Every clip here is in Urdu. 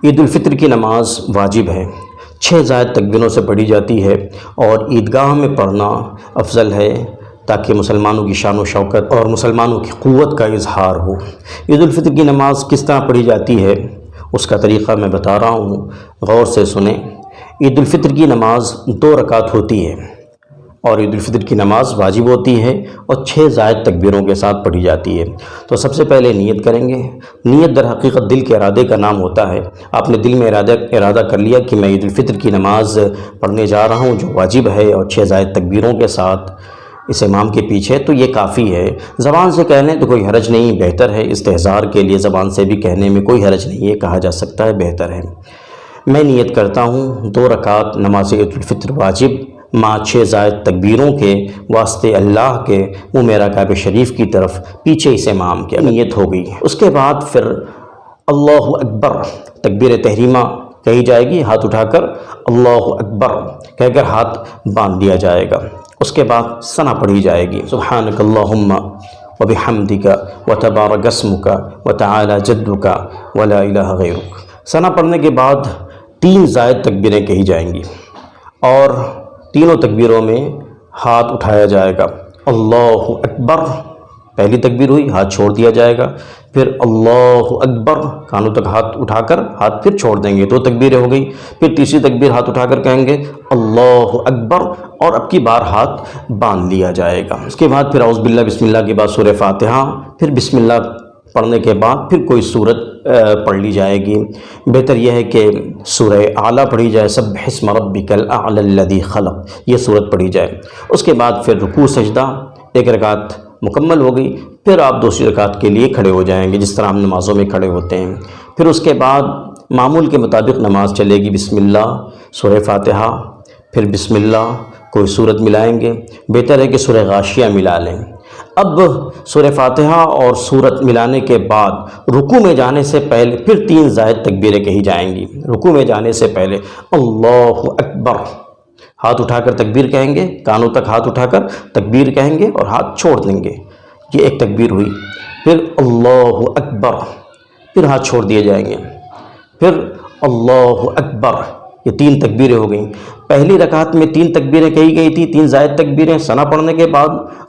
عید الفطر کی نماز واجب ہے، 6 زائد تکبیروں سے پڑھی جاتی ہے اور عیدگاہ میں پڑھنا افضل ہے تاکہ مسلمانوں کی شان و شوکت اور مسلمانوں کی قوت کا اظہار ہو۔ عید الفطر کی نماز کس طرح پڑھی جاتی ہے اس کا طریقہ میں بتا رہا ہوں، غور سے سنیں۔ عید الفطر کی نماز 2 رکعت ہوتی ہے اور عید الفطر کی نماز واجب ہوتی ہے اور 6 زائد تکبیروں کے ساتھ پڑھی جاتی ہے۔ تو سب سے پہلے نیت کریں گے۔ نیت در حقیقت دل کے ارادے کا نام ہوتا ہے۔ آپ نے دل میں ارادہ کر لیا کہ میں عید الفطر کی نماز پڑھنے جا رہا ہوں جو واجب ہے اور 6 زائد تکبیروں کے ساتھ اس امام کے پیچھے، تو یہ کافی ہے۔ زبان سے کہہ لیں تو کوئی حرج نہیں، بہتر ہے۔ استحضار کے لیے زبان سے بھی کہنے میں کوئی حرج نہیں، یہ کہا جا سکتا ہے، بہتر ہے۔ میں نیت کرتا ہوں 2 رکعت نماز عید الفطر واجب مع 6 زائد تکبیروں کے واسطے اللہ کے وہ میرا کعبہ شریف کی طرف پیچھے اس امام کے نیت ہو گئی۔ اس کے بعد پھر اللہ اکبر تکبیر تحریمہ کہی جائے گی، ہاتھ اٹھا کر اللہ اکبر کہہ کر ہاتھ باندھ دیا جائے گا۔ اس کے بعد ثنا پڑھی جائے گی، سبحانک اللہم وبحمدک وتبارک اسمک وتعالی جدک ولا الہ غیرک۔ ثنا پڑھنے کے بعد 3 زائد تکبیریں کہی جائیں گی اور تینوں تکبیروں میں ہاتھ اٹھایا جائے گا۔ اللہ اکبر پہلی تکبیر ہوئی، ہاتھ چھوڑ دیا جائے گا، پھر اللہ اکبر کانوں تک ہاتھ اٹھا کر ہاتھ پھر چھوڑ دیں گے، 2 تکبیریں ہو گئی۔ پھر تیسری تکبیر ہاتھ اٹھا کر کہیں گے اللہ اکبر اور اب کی بار ہاتھ باندھ لیا جائے گا۔ اس کے بعد پھر اعوذ باللہ بسم اللہ کے بعد سورہ فاتحہ، پھر بسم اللہ پڑھنے کے بعد پھر کوئی سورت پڑھ لی جائے گی۔ بہتر یہ ہے کہ سورہ اعلیٰ پڑھی جائے، سبح اسم ربک الاعلی الذی خلق، یہ سورت پڑھی جائے۔ اس کے بعد پھر رکوع سجدہ، 1 رکعت مکمل ہو گئی، پھر آپ دوسری رکعت کے لیے کھڑے ہو جائیں گے جس طرح ہم نمازوں میں کھڑے ہوتے ہیں۔ پھر اس کے بعد معمول کے مطابق نماز چلے گی، بسم اللہ، سورہ فاتحہ، پھر بسم اللہ، کوئی سورت ملائیں گے، بہتر ہے کہ سورہ غاشیہ ملا لیں۔ اب سورہ فاتحہ اور سورت ملانے کے بعد رکوع میں جانے سے پہلے پھر 3 زائد تکبیریں کہی جائیں گی۔ رکوع میں جانے سے پہلے اللہ اکبر، ہاتھ اٹھا کر تکبیر کہیں گے، کانوں تک ہاتھ اٹھا کر تکبیر کہیں گے اور ہاتھ چھوڑ دیں گے، یہ 1 تکبیر ہوئی۔ پھر اللہ اکبر، پھر ہاتھ چھوڑ دیے جائیں گے، پھر اللہ اکبر، یہ 3 تکبیریں ہو گئیں۔ پہلی رکعت میں 3 تکبیریں کہی گئی تھی، 3 زائد تکبیریں ثنا پڑھنے کے بعد،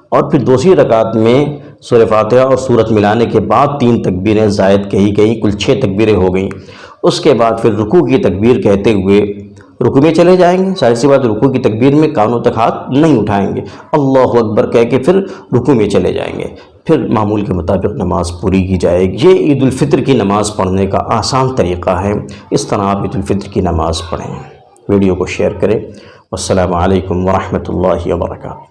اور پھر دوسری رکعت میں سورہ فاتحہ اور سورت ملانے کے بعد 3 تکبیریں زائد کہی گئیں، کل 6 تکبیریں ہو گئیں۔ اس کے بعد پھر رکوع کی تکبیر کہتے ہوئے رکوع میں چلے جائیں گے۔ ظاہر سی بات، رکوع کی تکبیر میں کانوں تک ہاتھ نہیں اٹھائیں گے، اللہ اکبر کہہ کے پھر رکوع میں چلے جائیں گے، پھر معمول کے مطابق نماز پوری کی جائے گی۔ یہ عید الفطر کی نماز پڑھنے کا آسان طریقہ ہے، اس طرح آپ عید الفطر کی نماز پڑھیں۔ ویڈیو کو شیئر کریں۔ والسلام علیکم ورحمۃ اللہ وبرکاتہ۔